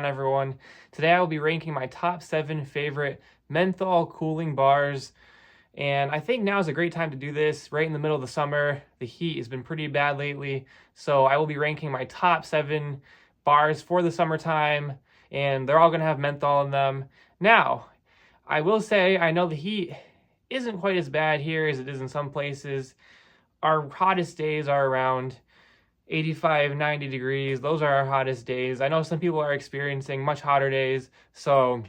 everyone? Today I will be ranking my top 7 favorite menthol cooling bars, and I think now is a great time to do this right in the middle of the summer. The heat has been pretty bad lately, so I will be ranking my top 7 bars for the summertime, and they're all going to have menthol in them. Now, I will say I know the heat isn't quite as bad here as it is in some places. Our hottest days are around 85, 90 degrees. Those are our hottest days. I know some people are experiencing much hotter days, so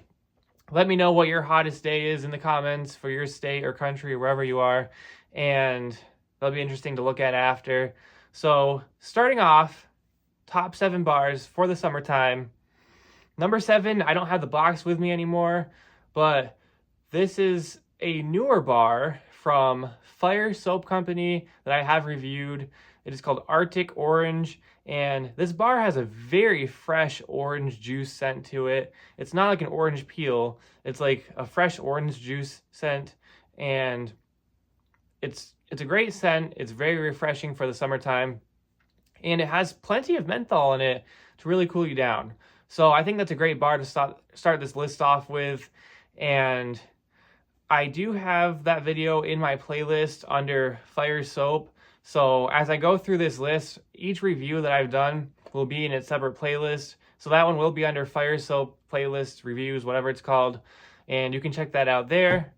let me know what your hottest day is in the comments for your state or country or wherever you are, and that'll be interesting to look at after. So starting off, top 7 bars for the summertime. Number 7, I don't have the box with me anymore, but this is a newer bar from Fire Soap Company that I have reviewed. It is called Arctic Orange, and this bar has a very fresh orange juice scent to it. It's not like an orange peel, it's like a fresh orange juice scent, and it's a great scent. It's very refreshing for the summertime, and it has plenty of menthol in it to really cool you down. So I think that's a great bar to start this list off with, and I do have that video in my playlist under Fire Soap. So as I go through this list, each review that I've done will be in its separate playlist. So that one will be under Fire Soap playlist reviews, whatever it's called. And you can check that out there.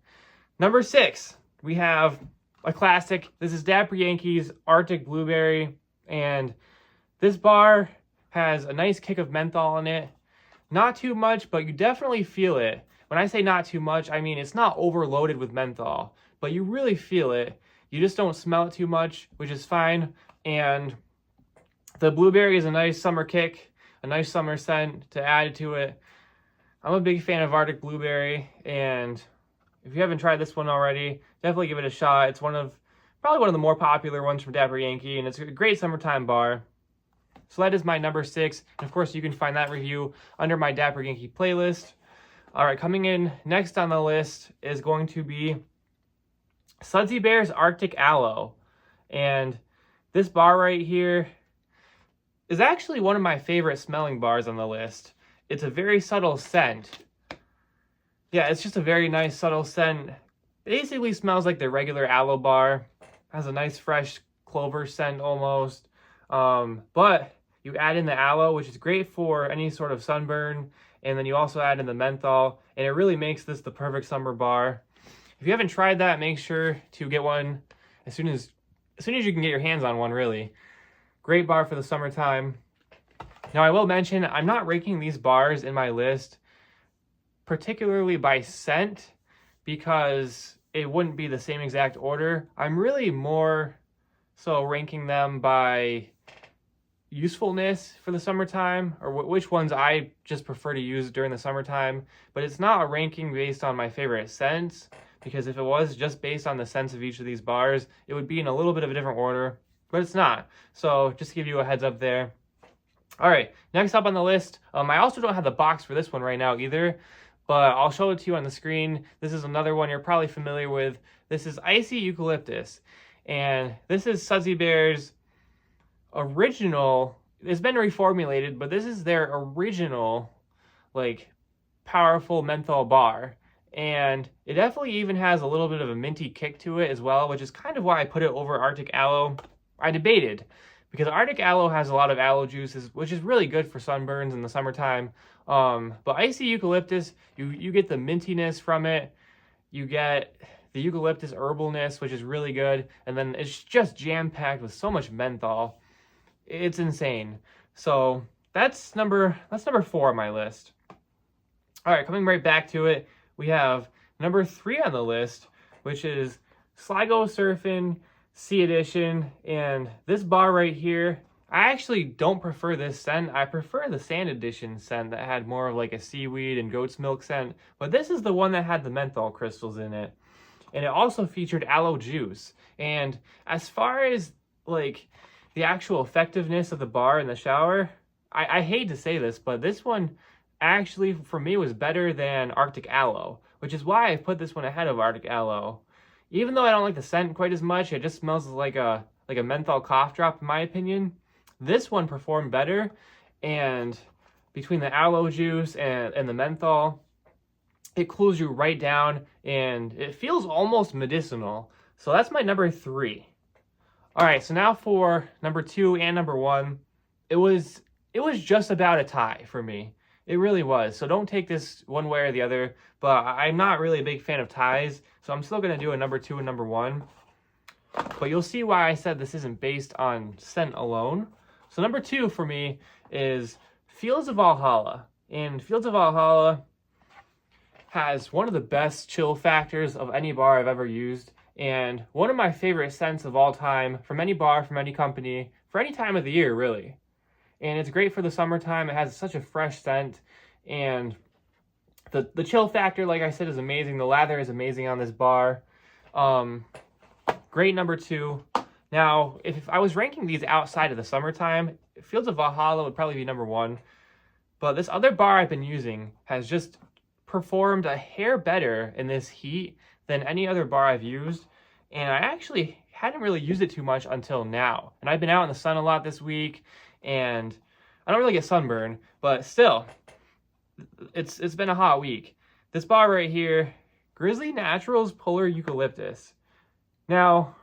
Number 6, we have a classic. This is Dapper Yankees Arctic Blueberry. And this bar has a nice kick of menthol in it. Not too much, but you definitely feel it. When I say not too much, I mean it's not overloaded with menthol, but you really feel it. You just don't smell it too much, which is fine. And the blueberry is a nice summer kick, a nice summer scent to add to it. I'm a big fan of Arctic Blueberry, and if you haven't tried this one already, definitely give it a shot. It's probably one of the more popular ones from Dapper Yankee, and it's a great summertime bar. So that is my number 6, and of course you can find that review under my Dapper Yankee playlist. All right, coming in next on the list is going to be Sudsy Bear's Arctic Aloe. And this bar right here is actually one of my favorite smelling bars on the list. It's a very subtle scent. Yeah, it's just a very nice subtle scent. Basically smells like the regular aloe bar. Has a nice fresh clover scent almost. But you add in the aloe, which is great for any sort of sunburn. And then you also add in the menthol, and it really makes this the perfect summer bar. If you haven't tried that, make sure to get one as soon as you can get your hands on one, really. Great bar for the summertime. Now, I will mention, I'm not ranking these bars in my list particularly by scent because it wouldn't be the same exact order. I'm really more so ranking them by usefulness for the summertime, or which ones I just prefer to use during the summertime. But it's not a ranking based on my favorite scents, because if it was just based on the scents of each of these bars, it would be in a little bit of a different order, but it's not. So just to give you a heads up there. All right, next up on the list, I also don't have the box for this one right now either, but I'll show it to you on the screen. This is another one you're probably familiar with. This is Icy Eucalyptus, and this is Sudsy Bear's original. It's been reformulated, but this is their original, like, powerful menthol bar, and it definitely even has a little bit of a minty kick to it as well, which is kind of why I put it over Arctic Aloe. I debated, because Arctic Aloe has a lot of aloe juices, which is really good for sunburns in the summertime, but Icy Eucalyptus, you get the mintiness from it, you get the eucalyptus herbalness, which is really good, and then it's just jam-packed with so much menthol. It's insane. So that's number 4 on my list. All right, coming right back to it, we have number 3 on the list, which is Sligo Surfin' Sea Edition. And this bar right here, I actually don't prefer this scent. I prefer the Sand Edition scent that had more of like a seaweed and goat's milk scent. But this is the one that had the menthol crystals in it. And it also featured aloe juice. And as far as like the actual effectiveness of the bar in the shower, I hate to say this, but this one actually for me was better than Arctic Aloe, which is why I put this one ahead of Arctic Aloe. Even though I don't like the scent quite as much, it just smells like a menthol cough drop in my opinion. This one performed better, and between the aloe juice and the menthol, it cools you right down and it feels almost medicinal. So that's my number 3. All right, so now for number 2 and number 1, it was just about a tie for me. It really was. So don't take this one way or the other, but I'm not really a big fan of ties, so I'm still going to do a number 2 and number 1. But you'll see why I said this isn't based on scent alone. So number 2 for me is Fields of Valhalla. And Fields of Valhalla has one of the best chill factors of any bar I've ever used, and one of my favorite scents of all time from any bar, from any company, for any time of the year, really. And it's great for the summertime. It has such a fresh scent, and the chill factor, like I said, is amazing. The lather is amazing on this bar. Great number 2. Now, if I was ranking these outside of the summertime, Fields of Valhalla would probably be number 1. But this other bar I've been using has just performed a hair better in this heat than any other bar I've used. And I actually hadn't really used it too much until now. And I've been out in the sun a lot this week, and I don't really get sunburn, but still, it's been a hot week. This bar right here, Grizzly Naturals Polar Eucalyptus. Now,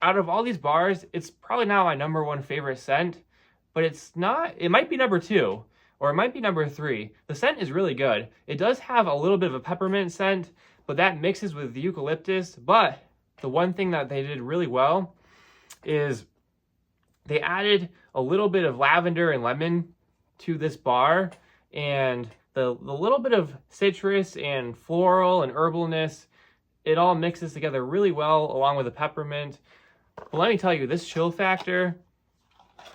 out of all these bars, it's probably not my number 1 favorite scent, but it's not, it might be number 2, or it might be number 3. The scent is really good. It does have a little bit of a peppermint scent, but that mixes with the eucalyptus. But the one thing that they did really well is they added a little bit of lavender and lemon to this bar, and the little bit of citrus and floral and herbalness, it all mixes together really well along with the peppermint. But let me tell you, this chill factor,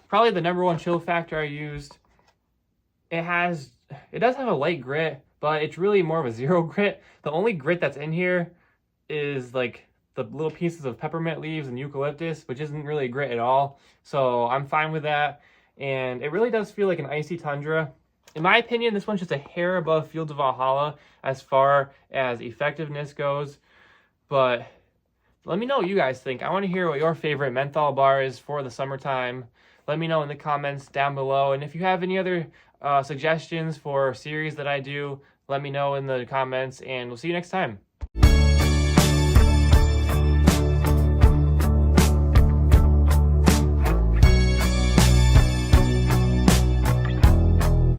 probably the number 1 chill factor I used. It does have a light grit, but it's really more of a 0 grit. The only grit that's in here is like the little pieces of peppermint leaves and eucalyptus, which isn't really a grit at all. So I'm fine with that. And it really does feel like an icy tundra. In my opinion, this one's just a hair above Fields of Valhalla as far as effectiveness goes. But let me know what you guys think. I want to hear what your favorite menthol bar is for the summertime. Let me know in the comments down below. And if you have any other suggestions for series that I do, let me know in the comments, and we'll see you next time.